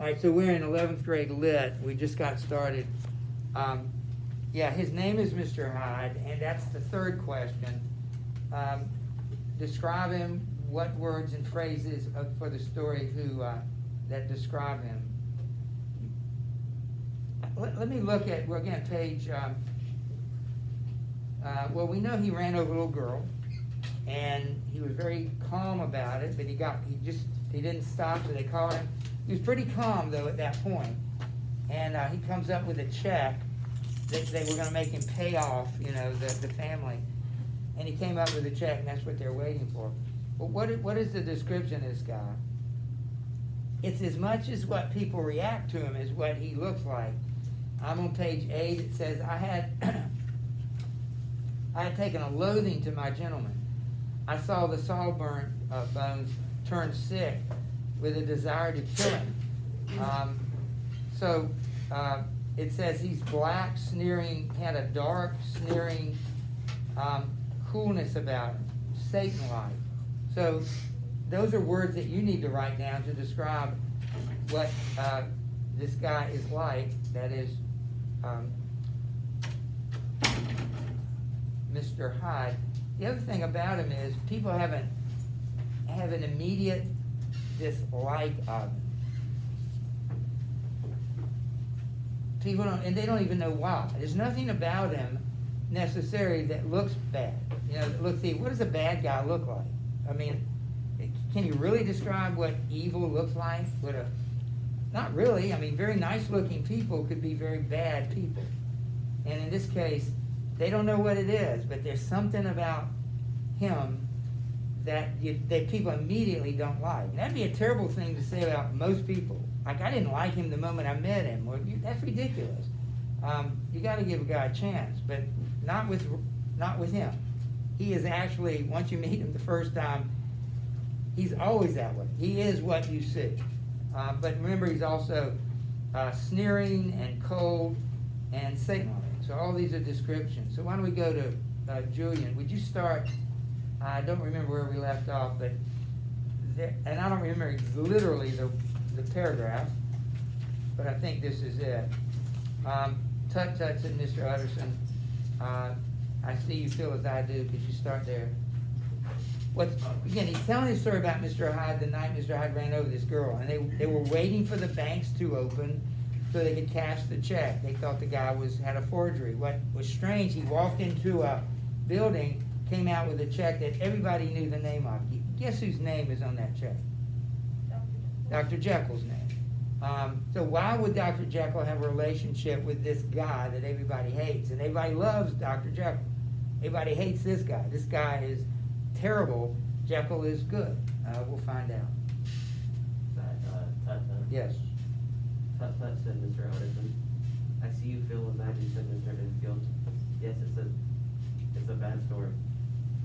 All right, so we're in 11th grade lit. We just got started. Yeah, his name is Mr. Hyde, and that's the third question. Describe him. What words and phrases for the story that describe him? Let me look at, well, again, page, well, we know he ran over a little girl, and he was very calm about it, but he didn't stop, so they called him. He was pretty calm, though, at that point. And he comes up with a check that they were going to make him pay off, the family. And he came up with a check, and that's what they're waiting for. But what is the description of this guy? It's as much as what people react to him as what he looks like. I'm on page 8. It says, I had taken a loathing to my gentleman. I saw the sawbones turn sick with a desire to kill him. It says he's black, sneering, had a dark, sneering coolness about him, Satan-like. So those are words that you need to write down to describe what this guy is like. That is Mr. Hyde. The other thing about him is people have an immediate dislike of him. People don't, and they don't even know why. There's nothing about him necessarily that looks bad. What does a bad guy look like? I mean, can you really describe what evil looks like? Not really. I mean, very nice-looking people could be very bad people. And in this case, they don't know what it is, but there's something about him that people immediately don't like. And that'd be a terrible thing to say about most people. Like, I didn't like him the moment I met him. Well, that's ridiculous. You got to give a guy a chance, but not with him. He is actually, once you meet him the first time, he's always that way. He is what you see. But remember, he's also sneering and cold and Satan-like. So all these are descriptions. So why don't we go to Julian? Would you start? I don't remember where we left off, but and I don't remember literally the paragraph, but I think this is it. Tut said, Mr. Utterson, I see you feel as I do. Could you start there? Again, he's telling his story about Mr. Hyde the night Mr. Hyde ran over this girl, and they were waiting for the banks to open so they could cash the check. They thought the guy had a forgery. What was strange, he walked into a building, came out with a check that everybody knew the name of. Guess whose name is on that check? Dr. Jekyll's name. So why would Dr. Jekyll have a relationship with this guy that everybody hates? And everybody loves Dr. Jekyll. Everybody hates this guy. This guy is terrible. Jekyll is good. We'll find out. Tut. Yes. Tut said, Mr. Utterson. I see you feel as I do, said Mr. Enfield. Yes, it's a bad story.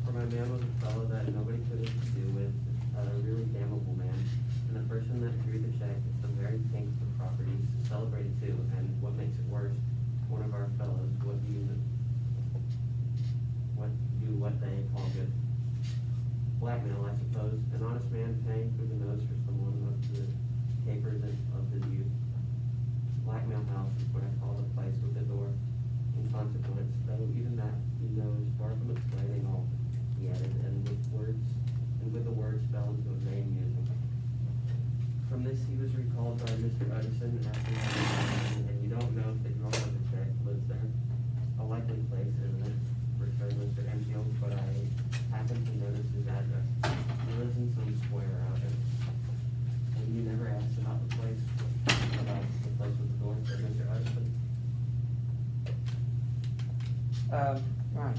For my man was a fellow that nobody could do with, a really damnable man. And the person that drew the check is some very thankful properties celebrated too. And what makes it worse, one of our fellows would do what they call good. Blackmail, I suppose. An honest man paying through the nose for someone of the capers of his youth. Blackmail house is what I call the place with the door. In consequence, though even that he knows far from its writing all, he added, and with the words fell into a vain musing. From this he was recalled by Mr. Utterson after having, and you don't know if the girl of the check lives there. A likely place, isn't it? Returned Mr. Enfield, but I happened to notice his address. He lives in some square out there. And you never asked about the place with the door, said Mr. Utterson. Right.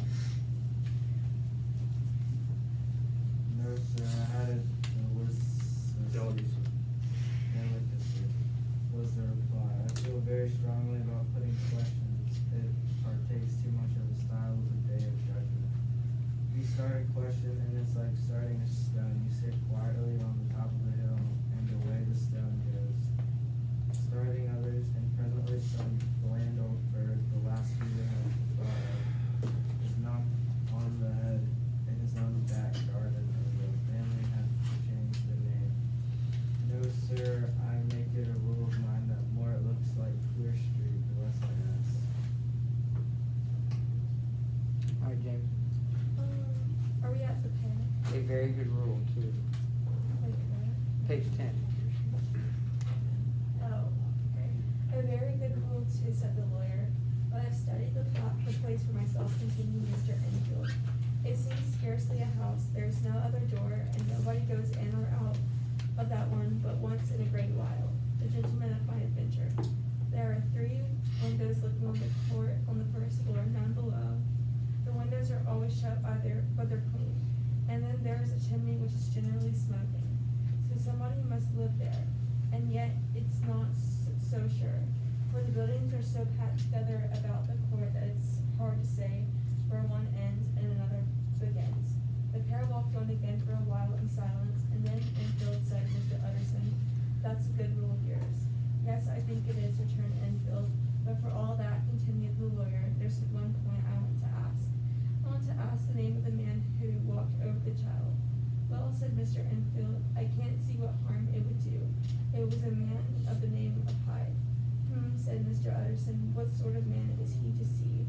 No, sir, I had it, was the reply. I feel very strongly about putting questions. It partakes too much of the style of the day of judgment. You start a question, and it's like starting a stone. You sit quietly on the top of the hill, and away the stone goes. Starting others, and presently some bland old bird, the last you have thought of, is knocked very good rule too. Page 10. Oh, okay. A very good rule too, said the lawyer, but I've studied the place for myself, continued Mr. Enfield. It seems scarcely a house, there's no other door, and nobody goes in or out of that one but once in a great while, the gentleman of my adventure. There are 3 windows looking on the court on the first floor, none below. The windows are always shut but they're clean. And then there is a chimney which is generally smoking. So somebody must live there, and yet it's not so sure, for the buildings are so packed together about the court that it's hard to say where one ends and another begins. The pair walked on again for a while in silence, and then Enfield said, Mr. Utterson, that's a good rule of yours. Yes, I think it is, returned Enfield, but for all that, continued the lawyer, there's one point I want to ask. I want to ask the name of the man who walked over the child. Well, said Mr. Enfield, I can't see what harm it would do. It was a man of the name of Hyde. Said Mr. Utterson, what sort of man is he to see?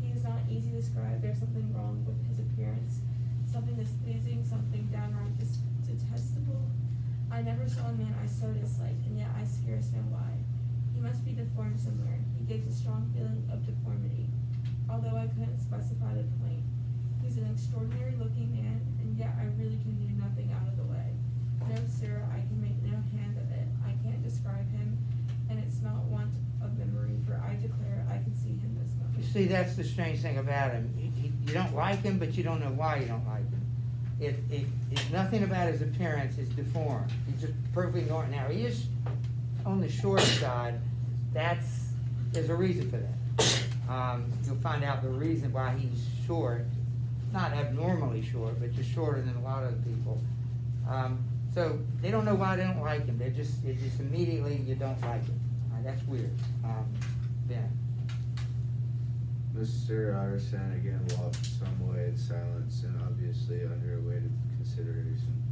He is not easy to describe. There's something wrong with his appearance, something displeasing, something downright detestable. I never saw a man I so disliked, and yet I scarce know why. He must be deformed somewhere. He gives a strong feeling of deformity, although I couldn't specify the point. He's an extraordinary looking man, and yet I really can do nothing out of the way. No, sir, I can make no hand of it. I can't describe him, and it's not want of memory, for I declare I can see him this moment. You see, that's the strange thing about him. You don't like him, but you don't know why you don't like him. It's nothing about his appearance is deformed. He's just perfectly normal. Now, he is on the short side. There's a reason for that. You'll find out the reason why he's short. Not abnormally short, but just shorter than a lot of people. So they don't know why they don't like him. It just immediately you don't like him. That's weird. Ben. Mr. Utterson again walked some way in silence and obviously under a weight of consideration.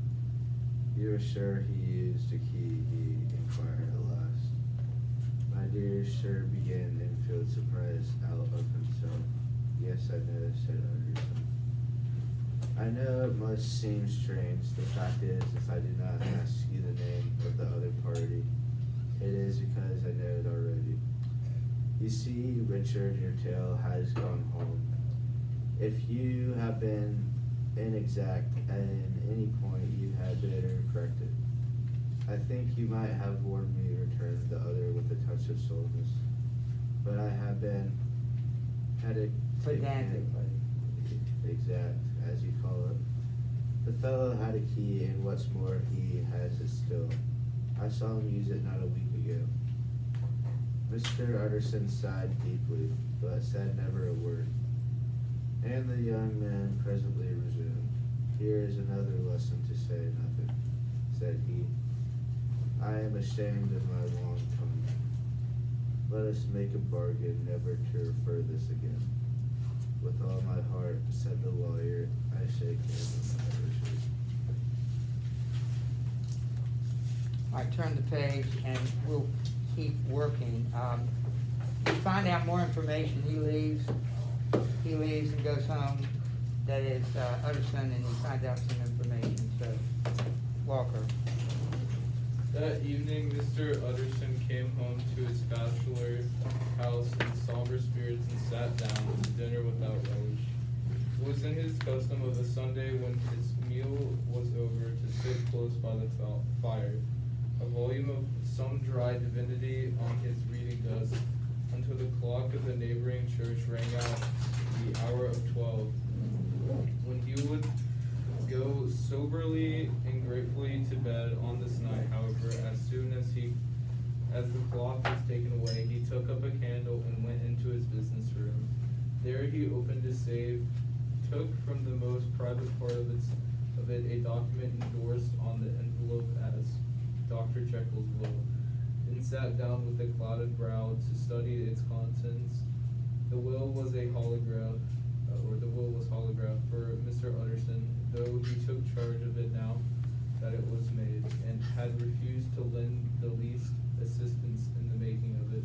You are sure he used a key, he inquired at last. My dear sir, began Enfield, surprised out of himself. Yes, I know, said Utterson. I know it must seem strange. The fact is, if I do not ask you the name of the other party, it is because I know it already. You see, Richard, your tale has gone home. If you have been inexact at any point, you had better correct it. I think you might have warned me, returned the other with a touch of softness. But I have been Pedantic. exact, as you call it. The fellow had a key, and what's more, he has it still. I saw him use it not a week ago. Mr. Utterson sighed deeply, but said never a word. And the young man presently resumed. Here is another lesson to say nothing, said he. I am ashamed of my long tongue. Let us make a bargain never to refer this again. With all my heart, said the lawyer, I shake hands on the anniversary. All right, turn the page and we'll keep working. You find out more information. He leaves and goes home. That is Utterson, and he finds out some information. So, Walker. That evening, Mr. Utterson came home to his bachelor house in somber spirits and sat down to dinner without relish. It was in his custom of a Sunday when his meal was over to sit close by the fire, a volume of some dry divinity on his reading desk, until the clock of the neighboring church rang out the hour of 12, when he would go soberly and gratefully to bed on this night. However, as soon as the clock was taken away, he took up a candle and went into his business room. There he opened his safe, took from the most private part of it a document endorsed on the envelope as Dr. Jekyll's will, then sat down with a clouded brow to study its contents. The will was holographed for Mr. Utterson, though he took charge of it now that it was made, and had refused to lend the least assistance in the making of it.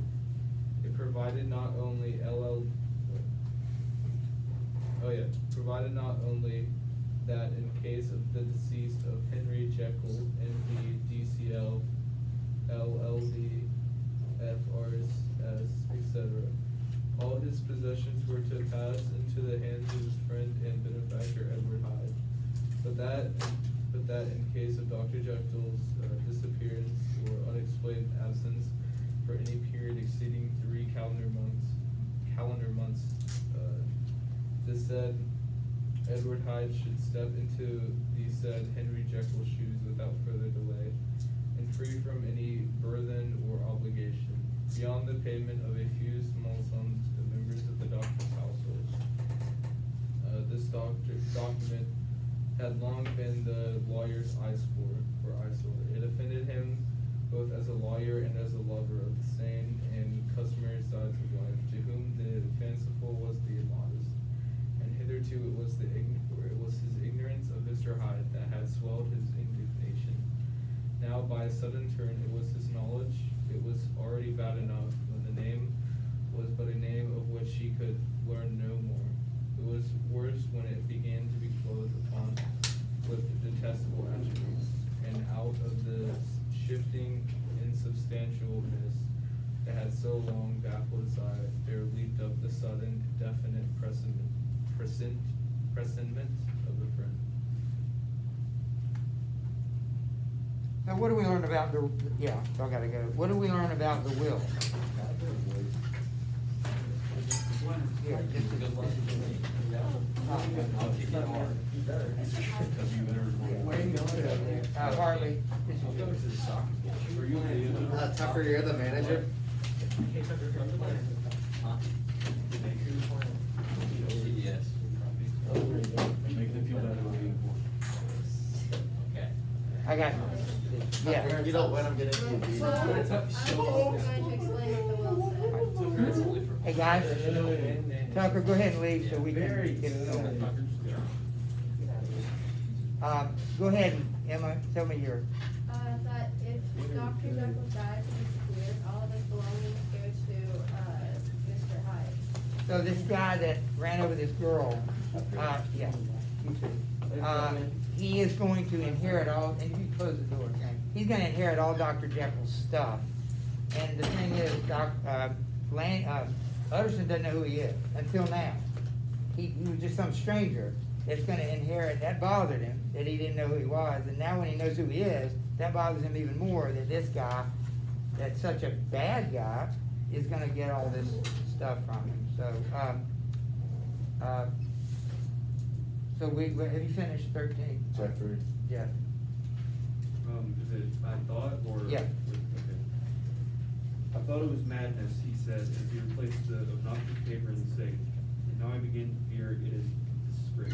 It provided not only that in case of the deceased of Henry Jekyll, N.D., D.C.L., LLD, FRS, etc., all his possessions were to pass into the hands of his friend and benefactor Edward Hyde. But that in case of Dr. Jekyll's disappearance or unexplained absence for any period exceeding 3 calendar months, this said Edward Hyde should step into the said Henry Jekyll shoes without further delay, and free from any burthen or obligation, beyond the payment of a few small sums to members of the doctor's household. This document had long been the lawyer's eyesore. It offended him both as a lawyer and as a lover of the sane and customary sides of life, to whom the fanciful was the immodest. And hitherto it was his ignorance of Mr. Hyde that had swelled his indignation. Now by a sudden turn it was his knowledge. It was already bad enough when the name was but a name of which he could learn no more. It was worse when it began to be clothed upon with detestable attributes, and out of the shifting insubstantialness that had so long baffled his eye, there leaped up the sudden, definite presentiment of a friend. So what do we learn about the, yeah, I gotta go. What do we learn about the will? Here, just a good one. I'll kick it hard. Where are you going? Hartley. this is I'll go yours. to the soccer pitch. Were you the Tucker, you're the manager? Huh? Yes. Make them feel better about being born. Okay. I got, yeah. You don't win, I'm getting you. So, I'm going to explain what the will said. Hey, guys, Tucker, go ahead and leave so we can get it going. Go ahead, Emma, tell me your, That if Dr. Jekyll dies and disappears, all of his belongings go to, Mr. Hyde. so this guy that ran over this girl, yeah, you too. He is going to inherit all, and you close the door, okay? He's gonna inherit all Dr. Jekyll's stuff. And the thing is, Utterson doesn't know who he is until now. He was just some stranger that's gonna inherit, that bothered him, that he didn't know who he was. And now when he knows who he is, that bothers him even more, that this guy, that's such a bad guy, is gonna get all this stuff from him. So, have you finished 13? Jeffrey. Yeah. Is it I thought or? Yeah. Okay. I thought it was madness, he said, as he replaced the obnoxious paper in the sink, and now I begin to fear it is disgrace.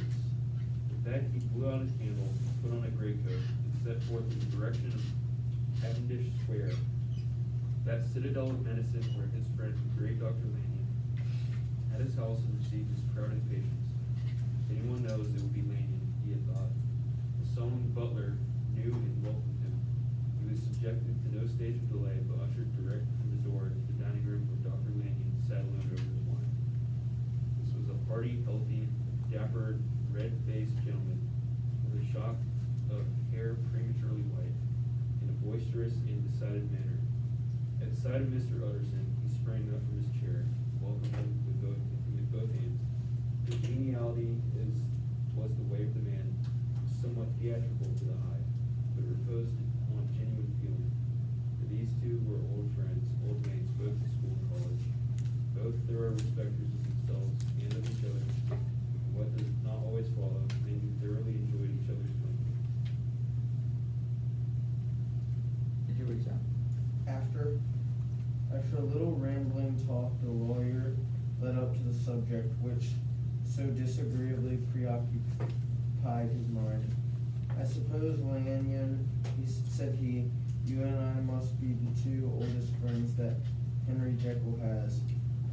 With that, he blew out his candle, put on a greatcoat, and set forth in the direction of Cavendish Square, that citadel of medicine where his friend, the great Dr. Lanyon, had his house and received his crowded patients. If anyone knows, it will be Lanyon, he had thought. The summoned butler knew and welcomed him. He was subjected to no stage of delay, but ushered direct from the door into the dining room where Dr. Lanyon sat alone over his wine. This was a hearty, healthy, dapper, red-faced gentleman with a shock of hair prematurely white, in a boisterous and decided manner. At the sight of Mr. Utterson, he sprang up from his chair, welcomed him with both hands. His geniality was the way of the man, somewhat theatrical to the eye, but reposed on genuine feeling. For these two were old friends, old mates, both at school and college. Both thorough respecters of themselves and of each other, and what does not always follow, they thoroughly enjoyed each other's company. Did you read that? After a little rambling talk, the lawyer led up to the subject which so disagreeably preoccupied his mind. I suppose, Lanyon, said he, you and I must be the two oldest friends that Henry Jekyll has.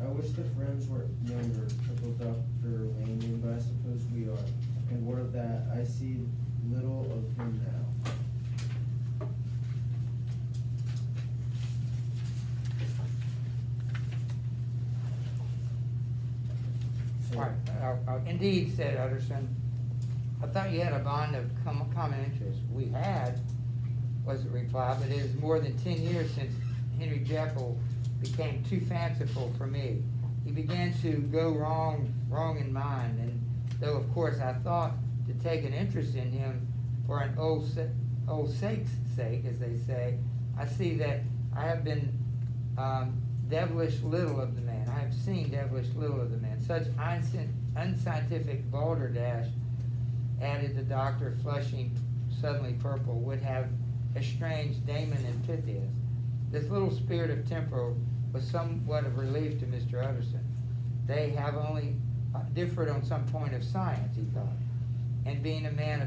I wish the friends were younger, chuckled Dr. Lanyon, but I suppose we are. And what of that? I see little of him now. All right, indeed, said Utterson, I thought you had a bond of common interest. We had, was the reply, but it is more than 10 years since Henry Jekyll became too fanciful for me. He began to go wrong in mind, and though of course I thought to take an interest in him for an old sake's sake, as they say, I see that I have been devilish little of the man. I have seen devilish little of the man. Such unscientific balderdash, added the doctor, flushing suddenly purple, would have estranged Damon and Pythias. This little spirit of temper was somewhat of relief to Mr. Utterson. They have only differed on some point of science, he thought, and being a man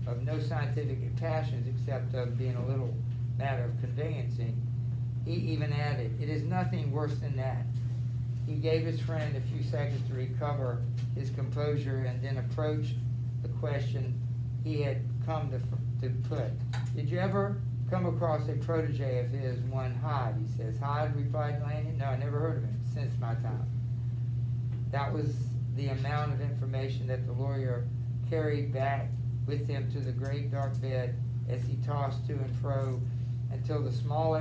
of no scientific passions except of being a little matter of conveyancing, he even added, it is nothing worse than that. He gave his friend a few seconds to recover his composure and then approached the question he had come to put. Did you ever come across a protege of his, one Hyde? He says. Hyde, replied Lanyon. No, I never heard of him since my time. That was the amount of information that the lawyer carried back with him to the great dark bed as he tossed to and fro until the small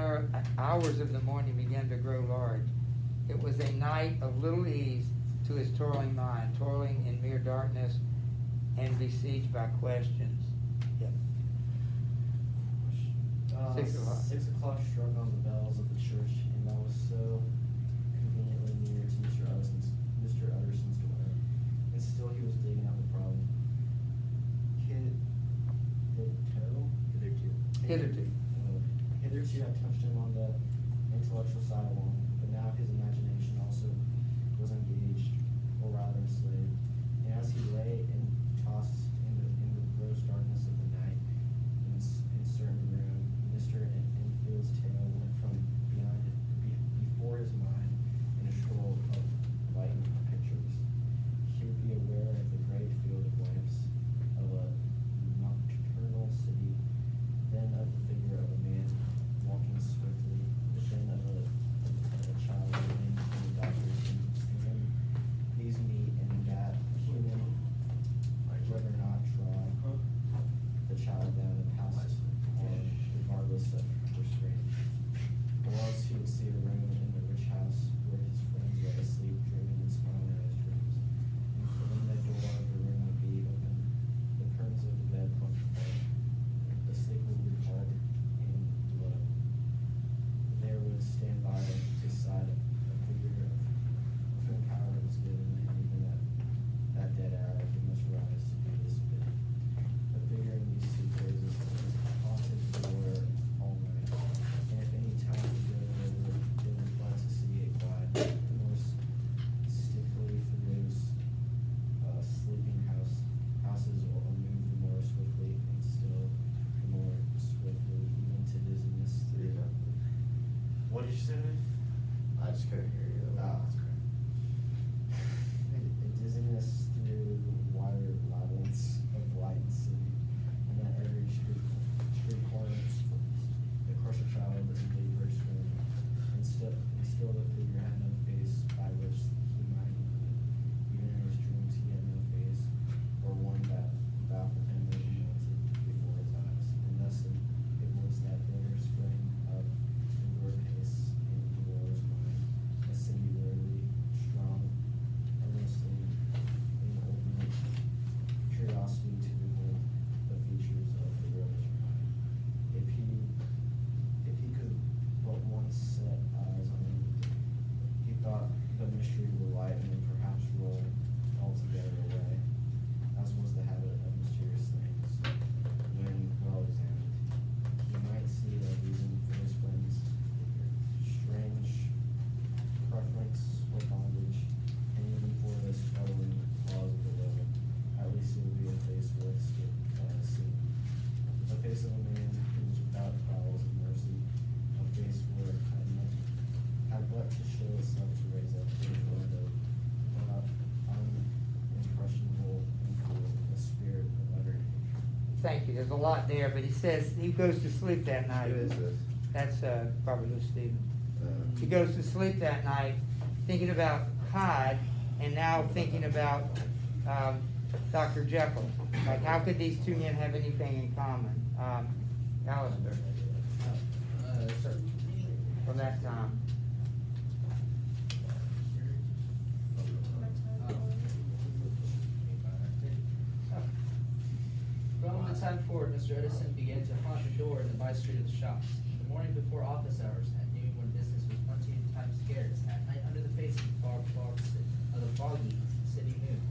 hours of the morning began to grow large. It was a night of little ease to his toiling mind, toiling in mere darkness and besieged by questions. Yep. 6 o'clock. 6 o'clock struck on the bells of the church, and that was so conveniently near to Mr. Utterson's door. And still he was digging out the problem. Hitherto. Hitherto I touched him on the intellectual side alone, but now his imagination also was engaged, or rather enslaved. And as he lay and tossed in the gross darkness of the night in certain room, Mr. Enfield's tale went from before his mind in a scroll of light pictures. He would be aware of the great field of lamps of a nocturnal city, then of the figure of a man walking swiftly, then of a child running from the doctor's, and these meet and that human, whether or not trod the child down and passed on regardless of restraint. Or else he would see a room in the rich house where his friends lay asleep, dreaming and smiling at his dreams. And when the door of the room would be open, the curtains of the bed pushed apart, the sleeper would be hard and low. There would stand by his side a figure of whom power was given, and even at that dead hour he must rise to do this bid. The figure in these two phrases haunted the lawyer all night, and if any time he drove over, they were glad to see it glide more stiffly through those sleeping houses, or move the more swiftly, and still the more swiftly, even to dizziness through. What did you say to me? I just couldn't hear you. A dizziness through wider labyrinths of light and city, and at every street corner, the crushed child was in labor scream, and still the figure had no face by which he might meet. Even in his dreams he had no face, or one that baffled him as he melted before his eyes. And thus it was that there sprang up in your pace in the war's mind, a singularly strong, earnestly inordinate curiosity to behold the features of the girlish mind. If he could but once set eyes on him, he thought the mystery would lighten and perhaps roll altogether away, as was the habit of mysterious things when well examined. He might see a reason for his friend's strange preference or bondage, and even for the struggling cause of the will. At least it would be a face worth seeing. The face of a man who was without bowels of mercy, a face where it had but to show itself to raise up to the window, unimpressionable and cool, a spirit of utter hatred. Thank you. There's a lot there, but he says he goes to sleep that night. Who is this? That's probably Lou Stevens. He goes to sleep that night thinking about Hyde, and now thinking about Dr. Jekyll? Like, how could these two men have anything in common? Alistair, Sir. from that time. From the time forward, Mr. Edison began to haunt the door in the by street of the shops. The morning before office hours, at noon when business was plenty and time scarce, at night under the face of the foggy city moon,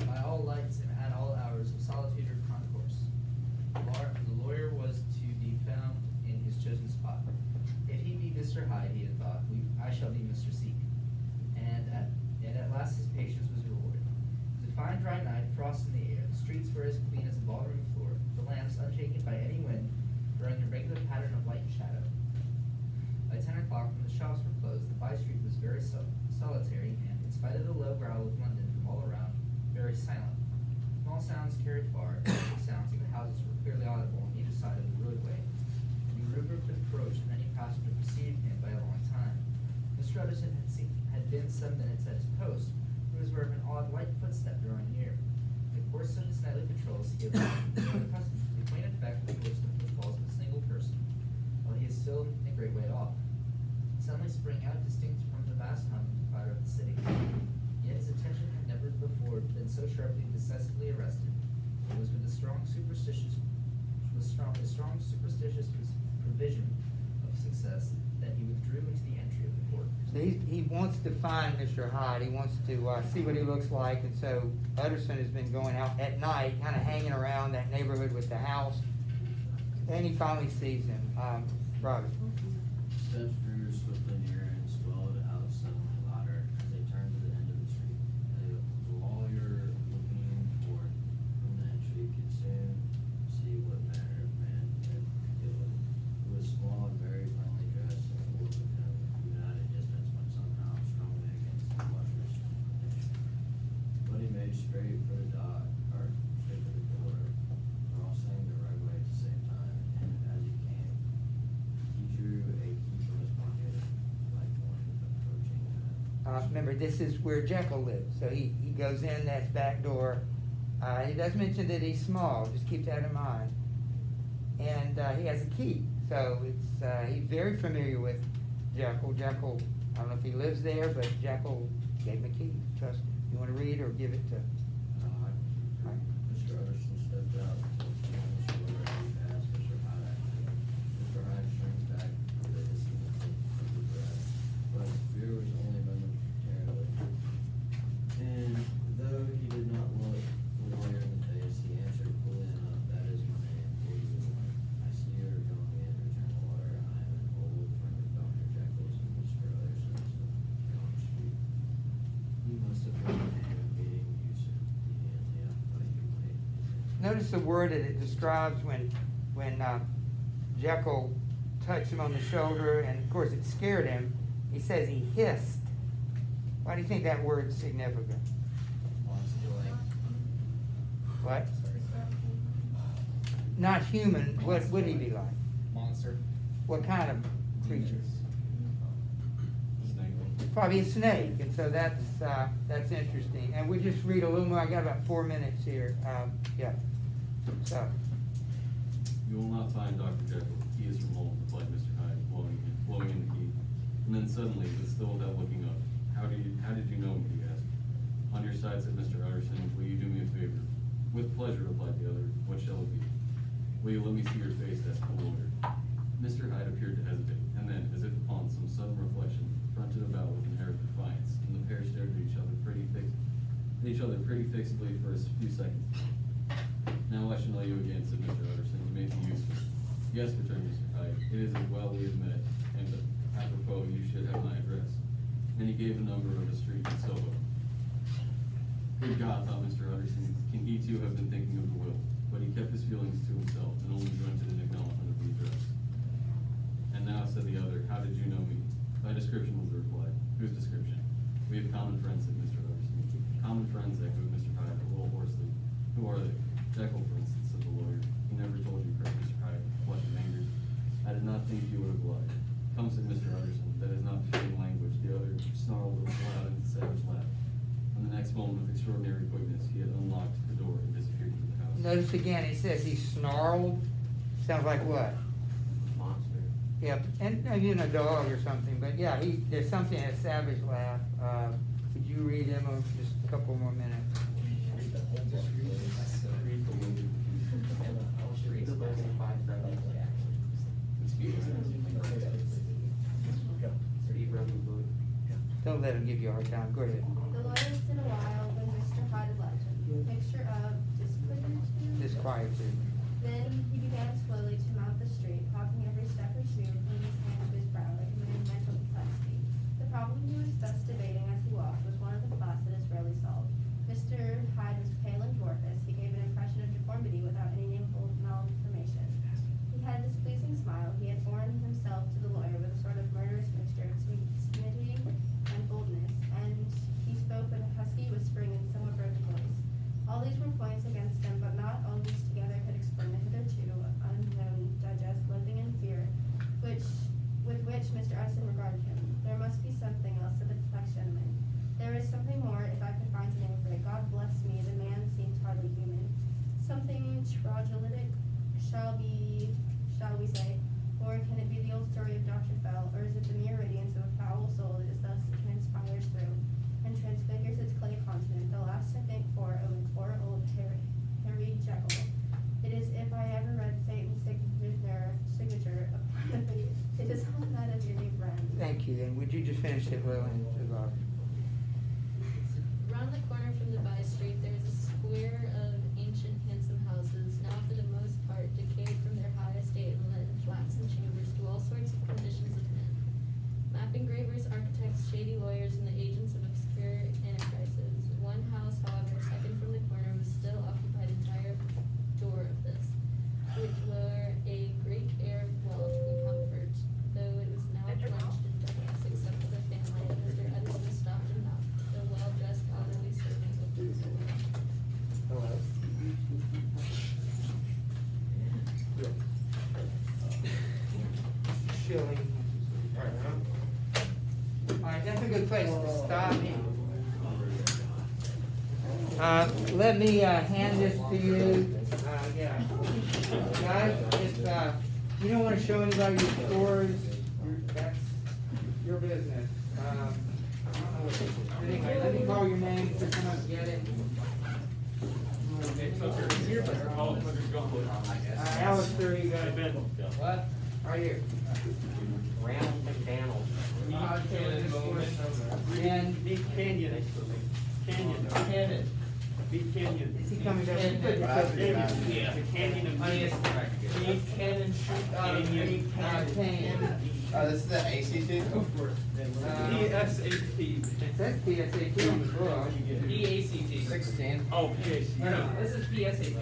by all lights and at all hours of solitude or concourse. The lawyer was to be found in his chosen spot. If he be Mr. Hyde, he had thought, I shall be Mr. Seek. And at last his patience was rewarded. It was a fine dry night, frost in the air, the streets were as clean as a ballroom floor, the lamps unshaken by any wind, throwing a regular pattern of light and shadow. By 10 o'clock, when the shops were closed, the by-street was very solitary, and, in spite of the low growl of London from all around, very silent. Small sounds carried far, and the sounds of the houses were clearly audible on either side of the roadway. He Rupert could approach, and any passenger preceded him by a long time. Mr. Utterson had been some minutes at his post, when he was aware of an odd, light footstep drawing near. In the course of his nightly patrols, he had become accustomed to the quaint effect of which the footfalls of a single person, while he is still a great way off. Suddenly spring out distinct from the vast hum and clatter of the city. Yet his attention had never before been so sharply and decisively arrested. It was with a strong superstitious provision of success that he withdrew into the entry of the court. So he wants to find Mr. Hyde, he wants to see what he looks like, and so Utterson has been going out at night, kind of hanging around that neighborhood with the house, and he finally sees him. Robbie? Steps grew swiftly nearer and swelled out suddenly louder as they turned to the end of the street. The lawyer, looking forth from the entry, could soon see what manner of man it was. He was small and very plainly dressed, and the look of him, even at a distance, went somehow strongly against the blushers condition. But he made straight for the door, crossing the roadway at the same time, and as he came, he drew a key from his pocket, like one approaching Remember, this is where Jekyll lives, so he goes in that back door. He does mention that he's small, just keep that in mind. And he has a key, so he's very familiar with Jekyll. Jekyll, I don't know if he lives there, but Jekyll gave him a key, trust me. You wanna read or give it to? Mr. Utterson stepped out until he was sure that he passed Mr. Hyde. Mr. Hyde shrank back with a hissing of the breath, but his fear was only momentarily. And though he did not look the lawyer in the face, he answered coolly enough, "That is my name, William Miller. I see you are going in," returned the lawyer. "I am an old friend of Dr. Jekyll's and Mr. Utterson's of John Street. He must have been in a meeting you said, yeah, but you might." Notice the word that it describes when Jekyll touched him on the shoulder, and of course it scared him. He says he hissed. Why do you think that word's significant? What? Not human, what would he be like? Monster. What kind of creatures? Snake. Probably a snake, and so that's interesting. And we just read a little more, I got about 4 minutes here, yeah. So, You will not find Dr. Jekyll. He is from home, replied Mr. Hyde, flowing in the key. And then suddenly, but still without looking up, how did you know me, he asked. On your side, said Mr. Utterson, will you do me a favor? With pleasure, replied the other. What shall it be? Will you let me see your face? Asked the lawyer. Mr. Hyde appeared to hesitate, and then, as if upon some sudden reflection, fronted about with an air of defiance, and the pair stared at each other pretty fixedly for a few seconds. Now I shall know you again, said Mr. Utterson. You may be useful. Yes, returned Mr. Hyde. It is as well we have met, and apropos, you should have my address. And he gave a number of a street in Soho. Good God, thought Mr. Utterson, can he too have been thinking of the will? But he kept his feelings to himself and only grunted an acknowledgement of the address. And now, said the other, how did you know me? By description, was the reply. Whose description? We have common friends, said Mr. Utterson. Common friends, echoed Mr. Hyde a little hoarsely. Who are they? Jekyll, for instance, said the lawyer. He never told you, cried Mr. Hyde, flushed and angry. I did not think you would have lied. Come, said Mr. Utterson, that is not fitting language. The other snarled with a loud and savage laugh. A In the next moment, with extraordinary quickness, he had unlocked the door and disappeared from the house. Notice again, it says he snarled, sounds like what? Monster. Yep, and, you know, dog or something, but yeah, there's something, a savage laugh. Could you read him just a couple more minutes? Read the book in 5 seconds. Read from the book. Don't let him give you a hard time, go ahead. The lawyer stood a while when Mr. Hyde had left him. Picture of disquietude. Disquietude. Then he began slowly to mount the street, pausing every step or two, putting his hand to his brow like a man in mental complexity. The problem he was thus debating as he walked was one of the class that is rarely solved. Mr. Hyde was pale and dwarfish. He gave an impression of deformity without any nameable malformation. He had a displeasing smile. He had borne himself to the lawyer with a sort of murderous mixture of timidity and boldness, and he spoke with a husky, whispering, and somewhat broken voice. All these were points against him, but not all these together could explain the hitherto unknown digest, loathing, and fear with which Mr. Edison regarded him. There must be something else, said the perplexed gentleman. There is something more, if I could find a name for it. God bless me, the man seemed hardly human. Something troglodytic, shall we say, or can it be the old story of Dr. Fell, or is it the mere radiance of a foul soul that is thus transpires through and transfigures its clay continent? The last I think for of an poor old Harry Jekyll. It is if I ever read Satan's signature upon the face. It is not that of your new friend. Thank you, and would you just finish it, Lillian? Around the corner from the by street, there is a square of ancient, handsome houses, now for the most part decayed from their high estate and let in flats and chambers to all sorts of conditions of men. Map engravers, architects, shady lawyers, and the agents of obscure enterprises. One house, however, second from the corner, was still occupied entire door of this, which wore a great air of wealth and comfort, though it was now drenched in darkness, except for the family, and Mr. Edison stopped and knocked. The well-dressed elderly servant opened the door. Hello? Chilling. Alright, that's a good place to stop. Let me, hand this to you, yeah. Guys, if, you don't wanna show anybody your scores, that's your business. I don't know what this is. But anyway, let me call your name, so come up and get it. Alistair, you got it. What? Right here. Randall McDonald. And Beat Canyon. Canyon. Beat Canyon. is he coming down? Yeah, the Canyon of Beat. Beat Canyon, Canyon. This is the ACT? Of course. PSAT. It says PSAT on the book. PACT. 16. Oh, PAC. No, this is PSAT.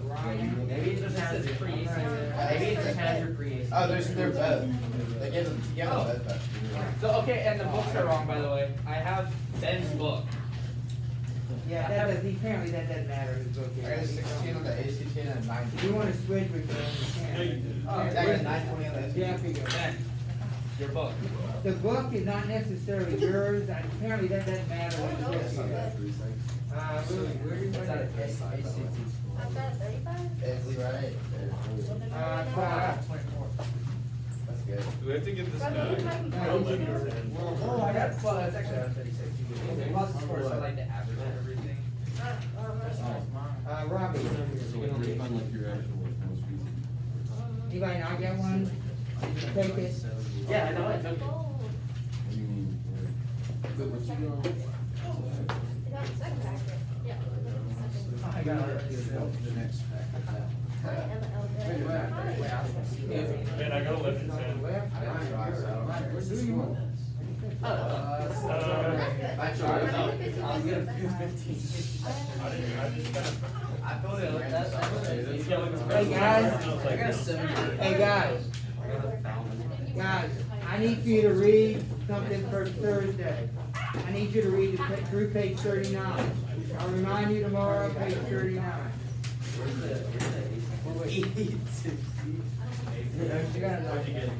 Ryan. Maybe it just has This is pre-ACT. Maybe it just has your pre-AC. Oh, they're both. They give them both. So, okay, and the books are wrong, by the way. I have Ben's book. Yeah, that doesn't, apparently that doesn't matter in the book I here. got a 16 on the ACT and a 9. If you wanna switch with them, you No, you can. didn't. Oh, I got a 920 on the ACT. Jeff, you go. Ben, your book. The book is not necessarily yours, and apparently that doesn't matter Oh, when no, you it's look not at good. it. Really, where do you It's put at it? ACT. I've got a 35? It's right. Well, then Uh, I five. 24. That's good. Do we have to get this Brother, done? you might be No, fine. Oh, I got, well, it's actually on 36. Plus, of course, I like to average everything. Robbie, So what do you find like your actual most recent? anybody not get one? Did you take it? Yeah, I know, I took it. Oh, What do you mean? it's on the second packet. Yeah. I got it. The next Hi, Emma Elder. Hi. Ben, I got 11 cents. Where's the you want? I'll get a few 15. I feel Hey, guys. Hey, guys. Guys, I need for you to read something for Thursday. I need you to read it through page 39. I'll remind you tomorrow, page 39. You got it.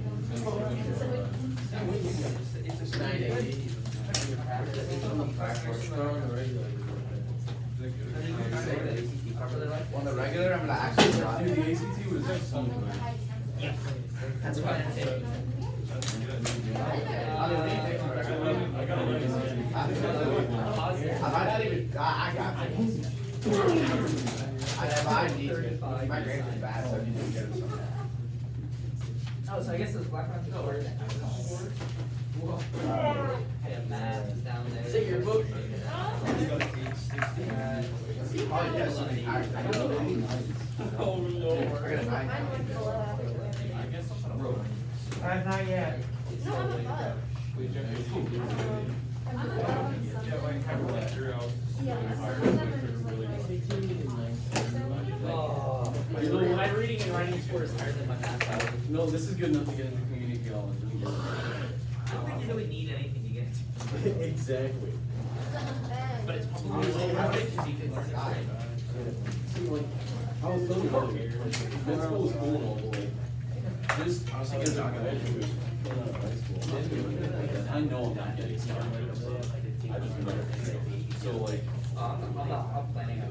It's just 980. On the regular, I'm gonna actually drive. Dude, the ACT was something. That's why I take. I might not even, I got it. I need to, my grades is bad, so I need to get it something. Oh, so I guess those black ones are worse. Yeah, math down there. Is it your book? Oh, yes, I know. Oh, Lord. I got a nine. Mine went below average. Not yet. No, I'm above. I'm above some. Yeah, some of them are just like. Oh. You know what? My reading and writing score is higher than my math score. No, this is good enough to get into community college. I don't think you really need anything to get into. Exactly. But it's probably really hard because you can learn it right. See, like, I was thinking about it, like, med school is cool and all, but like, just, I was thinking about graduating, going out of high school. I know I'm not getting started, I just remember, so like, I'm planning on.